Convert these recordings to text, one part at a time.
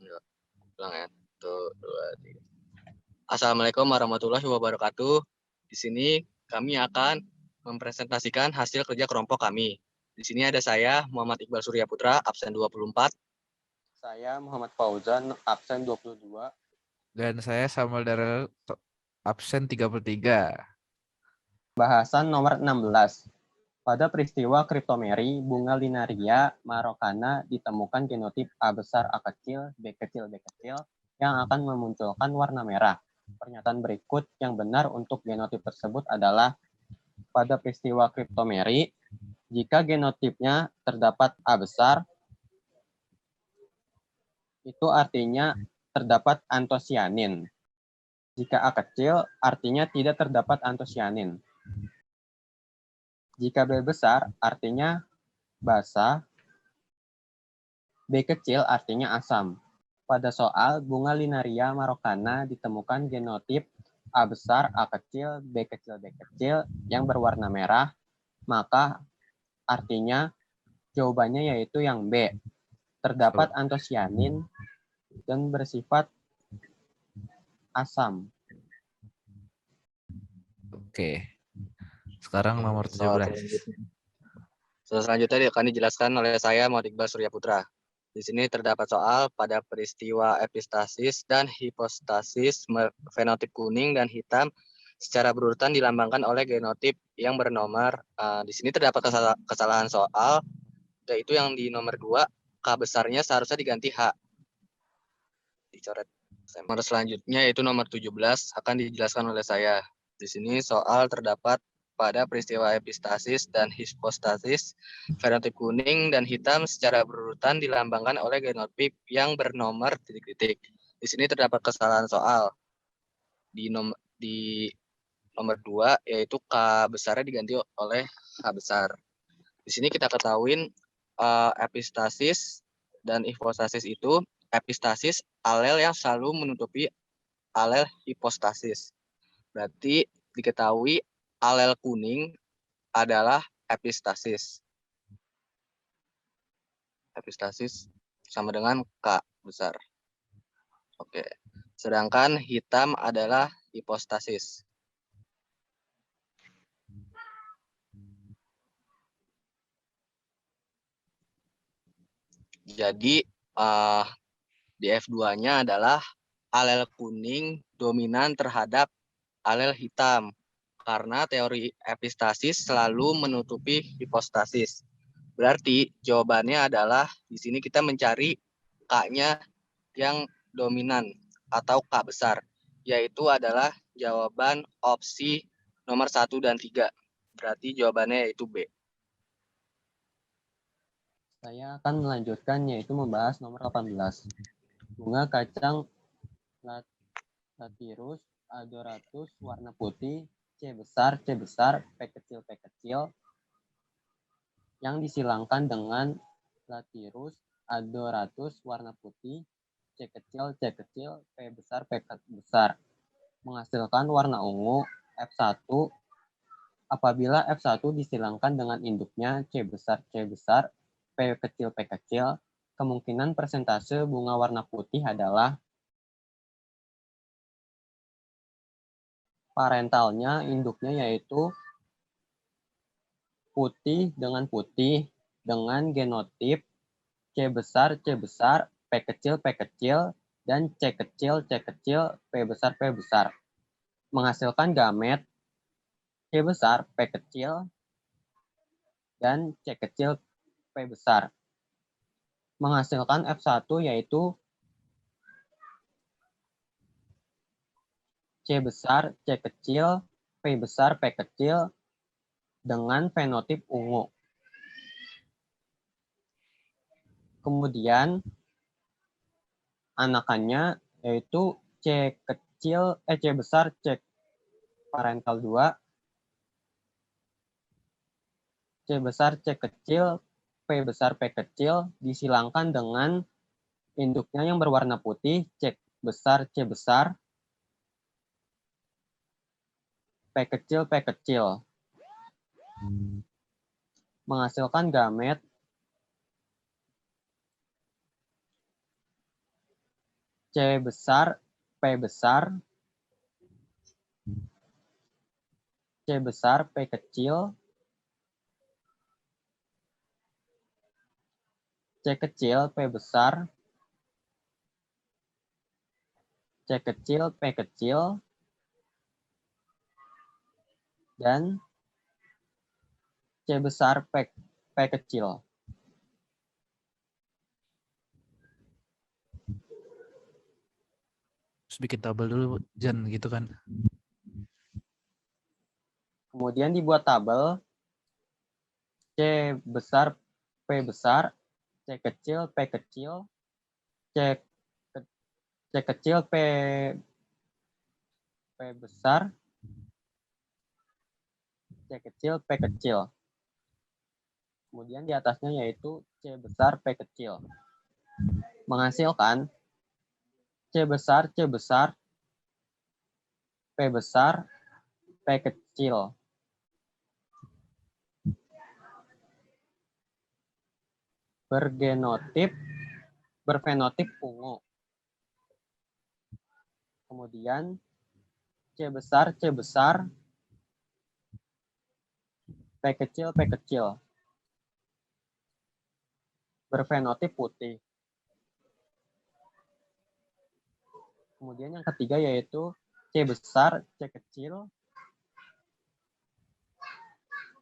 Ulang ya. 1, 2, 3. Assalamualaikum warahmatullahi wabarakatuh. Di sini kami akan mempresentasikan hasil kerja kelompok kami. Di sini ada saya, Muhammad Iqbal Surya Putra, absen 24. Saya Muhammad Fauzan, absen 22. Dan saya Samuel Darel, absen 33. Bahasan nomor 16. Pada peristiwa kriptomeri, bunga linaria marokana ditemukan genotip A besar A kecil, B kecil B kecil yang akan memunculkan warna merah. Pernyataan berikut yang benar untuk genotip tersebut adalah pada peristiwa kriptomeri, jika genotipnya terdapat A besar, itu artinya terdapat antosianin. Jika A kecil, artinya tidak terdapat antosianin. Jika B besar, artinya basa. B kecil artinya asam. Pada soal, bunga linaria marokana ditemukan genotip A besar, A kecil, B kecil, B kecil yang berwarna merah, maka artinya jawabannya yaitu yang B. Terdapat antosianin dan bersifat asam. Oke. Sekarang nomor 17. Soal selanjutnya akan dijelaskan oleh saya, Muhammad Iqbal Surya Putra. Di sini terdapat soal pada peristiwa epistasis dan hipostasis fenotip kuning dan hitam secara berurutan dilambangkan oleh genotip yang bernomor. Di sini terdapat kesalahan soal, yaitu yang di nomor 2, K besarnya seharusnya diganti H. Dicoret. Nomor selanjutnya yaitu nomor 17 akan dijelaskan oleh saya. Di sini soal terdapat pada peristiwa epistasis dan hipostasis, fenotip kuning dan hitam secara berurutan dilambangkan oleh genotip yang bernomor titik-titik. Di sini terdapat kesalahan soal. Di nomor 2 yaitu K besarnya diganti oleh H besar. Di sini kita ketahuin epistasis dan hipostasis itu, epistasis alel yang selalu menutupi alel hipostasis. Berarti diketahui alel kuning adalah epistasis. Epistasis sama dengan K besar. Oke. Sedangkan hitam adalah hipostasis. Jadi di F2-nya adalah alel kuning dominan terhadap alel hitam karena teori epistasis selalu menutupi hipostasis. Berarti jawabannya adalah di sini kita mencari K-nya yang dominan atau K besar, yaitu adalah jawaban opsi nomor 1 dan 3. Berarti jawabannya yaitu B. Saya akan melanjutkan yaitu membahas nomor 18. Bunga kacang Lathyrus adoratus warna putih, C besar, P kecil, yang disilangkan dengan Lathyrus adoratus warna putih, C kecil, P besar, menghasilkan warna ungu F1 apabila F1 disilangkan dengan induknya C besar, P kecil, kemungkinan persentase bunga warna putih adalah parentalnya, induknya yaitu putih dengan genotip C besar, P kecil, dan C kecil, P besar. Menghasilkan gamet C besar, P kecil, dan C kecil, P besar. Menghasilkan F1 yaitu C besar, C kecil, P kecil, dengan fenotip ungu. Kemudian anakannya yaitu C besar, C parental 2, C besar, C kecil, P kecil disilangkan dengan induknya yang berwarna putih, C besar, P kecil. Menghasilkan gamet C besar, P besar, C besar, P kecil, C kecil, P besar, C kecil, P kecil, dan C besar, P kecil. Terus bikin tabel dulu, Jan, gitu kan. Kemudian dibuat tabel C besar, P besar, C kecil, P kecil, C kecil, P besar, C kecil, P kecil. Kemudian di atasnya yaitu C besar, P kecil. Menghasilkan C besar, P besar, P kecil. Berfenotip ungu. Kemudian C besar, P kecil. Berfenotip putih. Kemudian yang ketiga yaitu C besar, C kecil,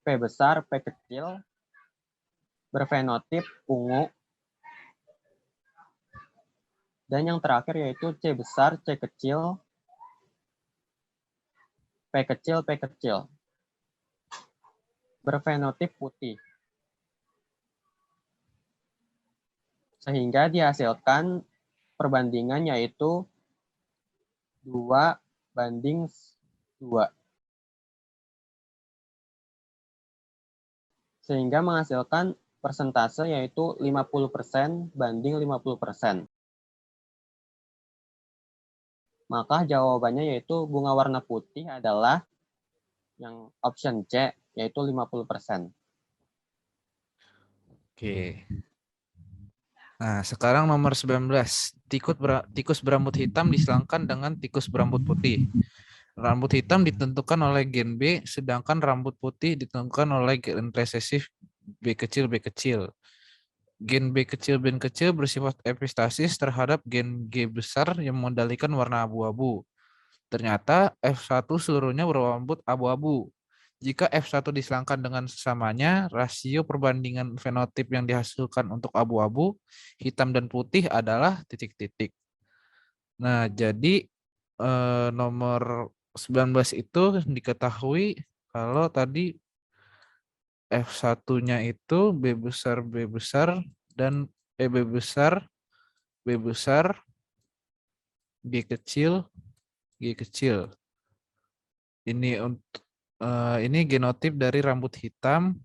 P besar, P kecil, berfenotip ungu. Dan yang terakhir yaitu C besar, C kecil, P kecil, berfenotip putih. Sehingga dihasilkan perbandingan yaitu 2:2. Sehingga menghasilkan persentase yaitu 50% banding 50%. Maka jawabannya yaitu bunga warna putih adalah yang option C, yaitu 50%. Oke. Nah, sekarang nomor 19. Tikus berambut hitam disilangkan dengan tikus berambut putih. Rambut hitam ditentukan oleh gen B, sedangkan rambut putih ditentukan oleh gen resesif B kecil, B kecil. Gen B kecil, B kecil bersifat epistasis terhadap gen G besar yang mengendalikan warna abu-abu. Ternyata F1 seluruhnya berambut abu-abu. Jika F1 disilangkan dengan sesamanya, rasio perbandingan fenotip yang dihasilkan untuk abu-abu, hitam dan putih adalah titik-titik. Nah, jadi nomor 19 itu diketahui kalau tadi F1-nya itu B besar, dan B besar, G kecil, G kecil. Ini genotip dari rambut hitam.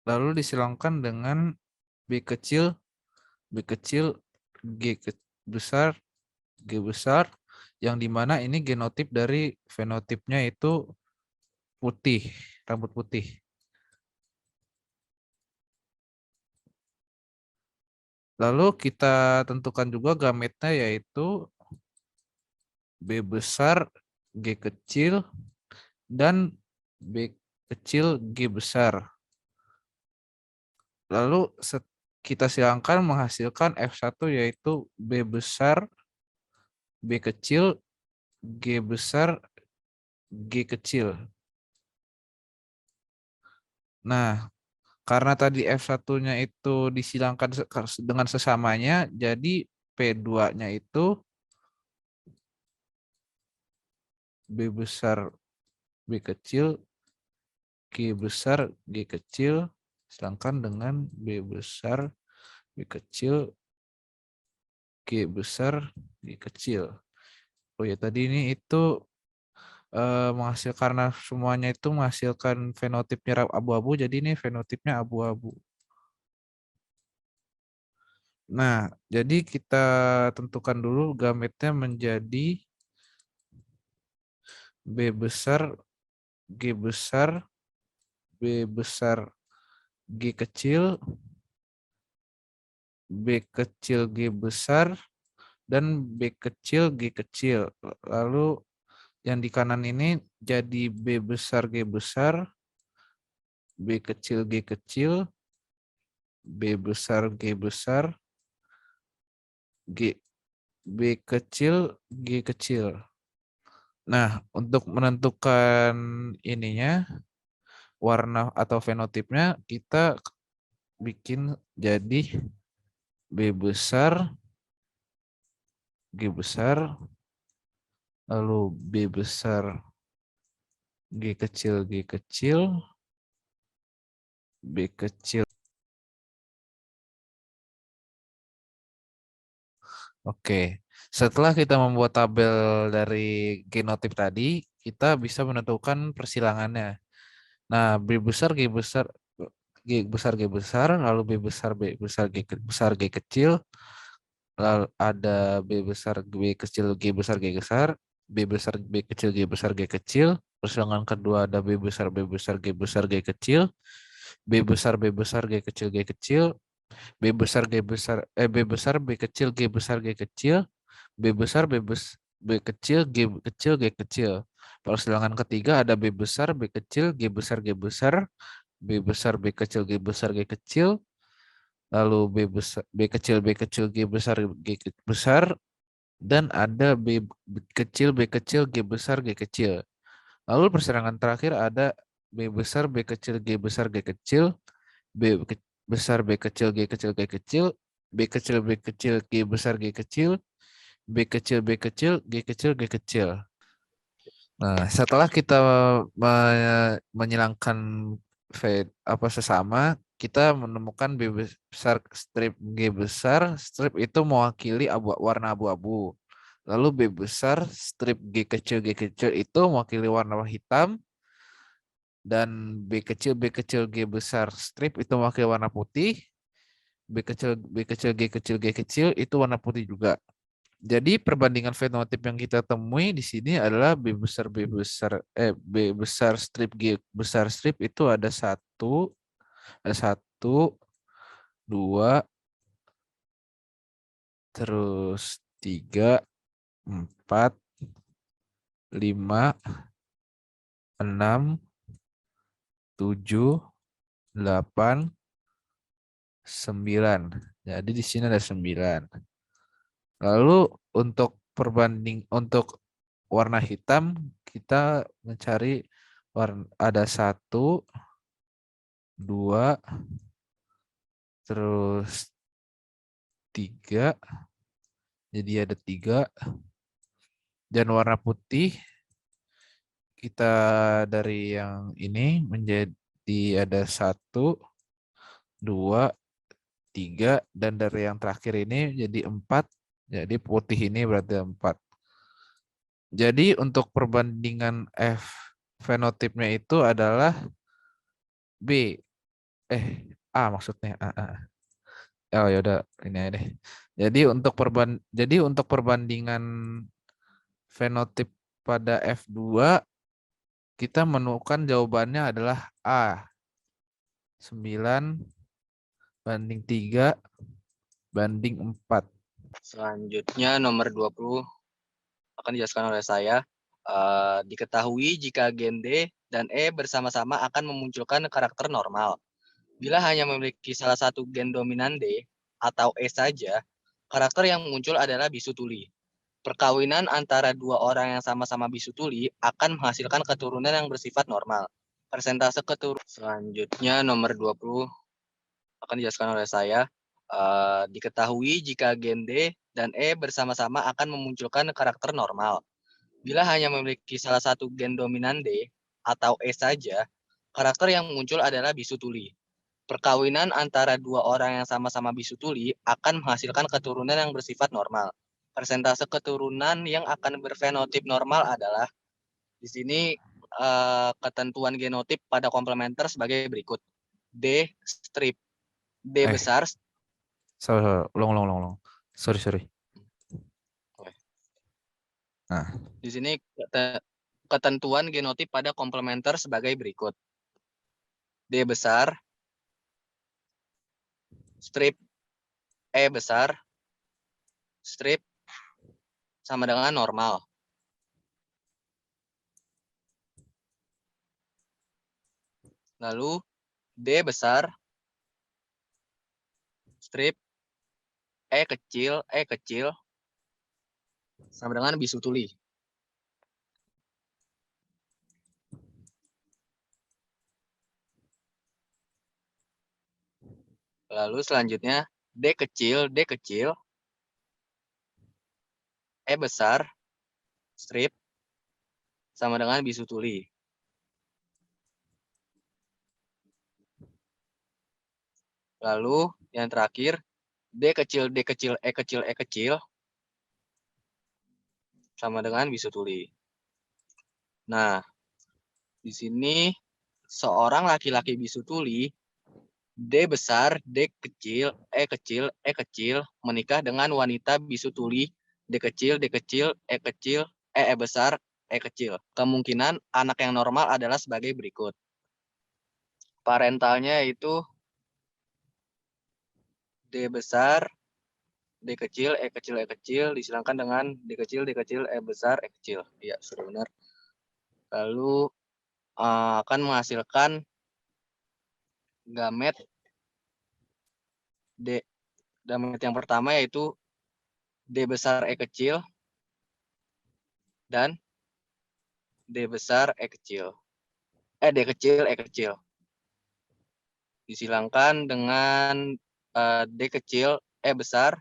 Lalu disilangkan dengan B kecil, besar, G besar, yang dimana ini genotip dari fenotipnya itu putih, rambut putih. Lalu kita tentukan juga gametnya yaitu B besar, G kecil, dan B kecil, G besar. Lalu kita silangkan menghasilkan F1 yaitu B besar, B kecil, G besar, G kecil. Nah, karena tadi F1-nya itu disilangkan dengan sesamanya, jadi P2-nya itu B besar, B kecil, G besar, G kecil, sedangkan dengan B besar, B kecil, G besar, G kecil. Oh ya, tadi ini itu menghasilkan, karena semuanya itu menghasilkan fenotipnya abu-abu, jadi ini fenotipnya abu-abu. Nah, jadi kita tentukan dulu gametnya menjadi B besar, G besar, B besar, G kecil, B kecil G besar, dan B kecil G kecil. Lalu yang di kanan ini jadi B besar G besar, B kecil G kecil, B besar G besar, G B kecil G kecil. Nah, untuk menentukan ininya warna atau fenotipnya kita bikin jadi B besar G besar, lalu B besar G kecil G kecil, B kecil. Oke, setelah kita membuat tabel dari genotip tadi, kita bisa menentukan persilangannya. Nah, B besar G besar G besar G besar, lalu B besar besar G kecil, lalu ada B besar B kecil G besar G besar, B besar B kecil G besar G kecil. Persilangan kedua ada B besar G kecil, B besar G kecil G kecil, B besar B besar B kecil G besar G kecil, B besar B kecil G kecil G kecil. Persilangan ketiga ada B besar B kecil G besar G besar, B besar B kecil G besar G kecil, lalu B kecil G besar G besar, dan ada kecil B kecil G besar G kecil. Lalu persilangan terakhir ada B besar B kecil G besar G kecil, besar B kecil G kecil G kecil, B kecil B kecil G besar G kecil, B kecil B kecil G kecil G kecil. Nah, setelah kita menyilangkan sesama, kita menemukan B besar strip G besar, strip itu mewakili warna abu-abu. Lalu B besar strip G kecil itu mewakili warna hitam, dan B kecil G besar strip itu mewakili warna putih. B kecil G kecil itu warna putih juga. Jadi perbandingan fenotip yang kita temui di sini adalah B besar strip G besar strip itu ada satu, dua, terus 3, 4, 5, 6, 7, 8, 9. Jadi di sini ada 9. Lalu untuk warna hitam kita mencari ada 1, 2, terus 3. Jadi ada 3. Dan warna putih kita dari yang ini menjadi ada 1, 2, 3, dan dari yang terakhir ini jadi 4. Jadi putih ini berarti 4. Jadi untuk perbandingan fenotipnya itu adalah A maksudnya. Oh ya udah ini aja deh. Jadi untuk perbandingan fenotip pada F2 kita menemukan jawabannya adalah A. 9 banding 3 banding 4. Selanjutnya nomor 20 akan dijelaskan oleh saya. Diketahui jika gen D dan E bersama-sama akan memunculkan karakter normal. Bila hanya memiliki salah satu gen dominan D atau E saja, karakter yang muncul adalah bisu tuli. Perkawinan antara dua orang yang sama-sama bisu tuli akan menghasilkan keturunan yang bersifat normal. Persentase keturunan selanjutnya nomor 20 akan dijelaskan oleh saya. Diketahui jika gen D dan E bersama-sama akan memunculkan karakter normal. Bila hanya memiliki salah satu gen dominan D atau E saja, karakter yang muncul adalah bisu tuli. Perkawinan antara dua orang yang sama-sama bisu tuli akan menghasilkan keturunan yang bersifat normal. Persentase keturunan yang akan berfenotip normal adalah di sini ketentuan genotip pada komplementer sebagai berikut. D strip D besar. Ulang. Sorry. Nah, di sini ketentuan genotip pada komplementer sebagai berikut. D besar strip E besar, strip sama dengan normal. Lalu D besar, strip E kecil sama dengan bisu tuli. Lalu selanjutnya D kecil, E besar, strip sama dengan bisu tuli. Lalu yang terakhir D kecil, E kecil sama dengan bisu tuli. Nah, di sini seorang laki-laki bisu tuli D besar, E kecil menikah dengan wanita bisu tuli D kecil, E besar, E kecil. Kemungkinan anak yang normal adalah sebagai berikut. Parentalnya yaitu D besar, D kecil, E kecil disilangkan dengan D kecil, E besar, E kecil. Iya, sudah benar. Lalu akan menghasilkan gamet D. Gamet yang pertama yaitu D besar, E kecil dan D besar, E kecil. D kecil, E kecil. Disilangkan dengan D kecil, E besar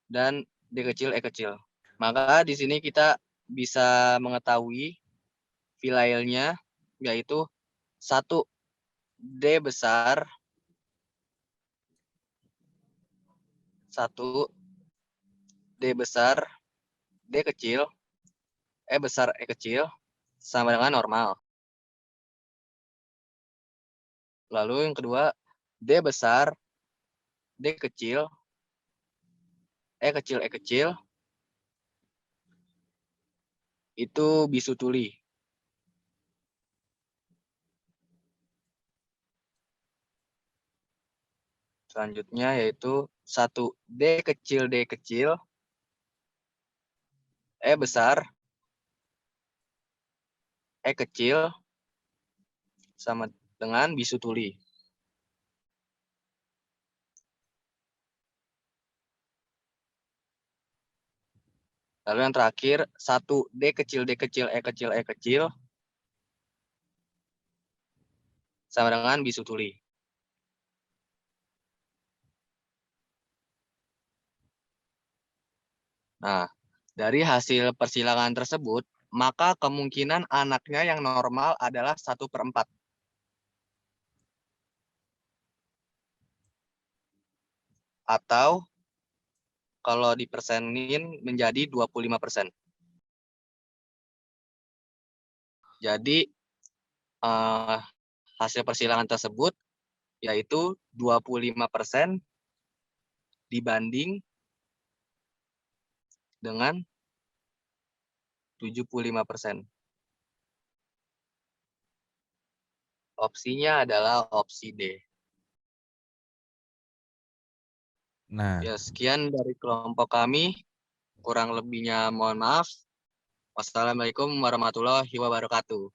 dan D kecil, E kecil. Maka di sini kita bisa mengetahui filenya yaitu 1 D besar, 1 D besar, D kecil, E besar, E kecil sama dengan normal. Lalu yang kedua D besar, D kecil, E kecil itu bisu tuli. Selanjutnya yaitu 1 D kecil, E besar, E kecil sama dengan bisu tuli. Lalu yang terakhir 1 D kecil, E kecil sama dengan bisu tuli. Nah, dari hasil persilangan tersebut, maka kemungkinan anaknya yang normal adalah 1/4. Atau kalau dipersenin menjadi 25%. Jadi hasil persilangan tersebut yaitu 25% dibanding dengan 75%. Opsinya adalah opsi D. Nah, Ya, sekian dari kelompok kami. Kurang lebihnya mohon maaf. Wassalamualaikum warahmatullahi wabarakatuh.